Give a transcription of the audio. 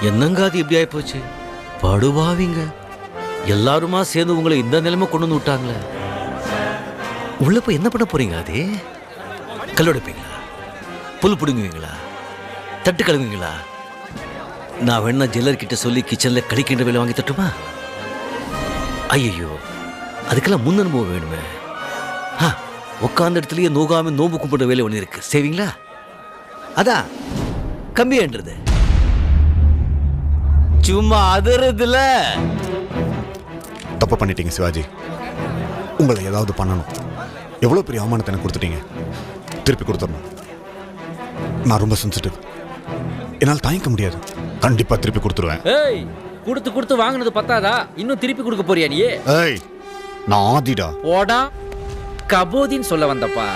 என்னங்க அது இப்படி ஆயிப்போச்சு? படுவாவிங்க எல்லாருமா சேர்ந்து உங்களை இந்த நிலைமை கொண்டு வந்து விட்டாங்களே. உள்ள போய் என்ன பண்ண போறீங்க? அதே கல்லோடைப்பீங்களா? புல் பிடுங்குவீங்களா? தட்டு கழுவுவீங்களா? நான் வேணா ஜெல்லர் கிட்ட சொல்லி கிச்சன்ல கழிக்கின்ற வேலை வாங்கி தட்டுமா? ஐயோ, அதுக்கெல்லாம் முன் அனுபவம் வேணுமே. உட்கார்ந்த இடத்துலயே நோகாம நோம்பு கும்பிடுற வேலை ஒன்று இருக்கு, செய்வீங்களா? அதான் கம்மியான்றது. சும்மா அதறதுல தப்பு பண்ணிட்டீங்க சிவாஜி. உங்களை ஏதாவது பண்ணணும். எவ்வளோ பெரிய அவமானத்தை எனக்கு கொடுத்துட்டீங்க. திருப்பி கொடுத்துடணும். நான் ரொம்ப சென்சிட்டிவ். என்னால் தாங்கிக்க முடியாது. கண்டிப்பா திருப்பி கொடுத்துருவேன். ஏய், கொடுத்து வாங்கினது பத்தாதா? இன்னும் திருப்பி கொடுக்க போறியா நீ? ஏய், நான் ஆதிடா. போடா, கபோதின்னு சொல்ல வந்தப்பா.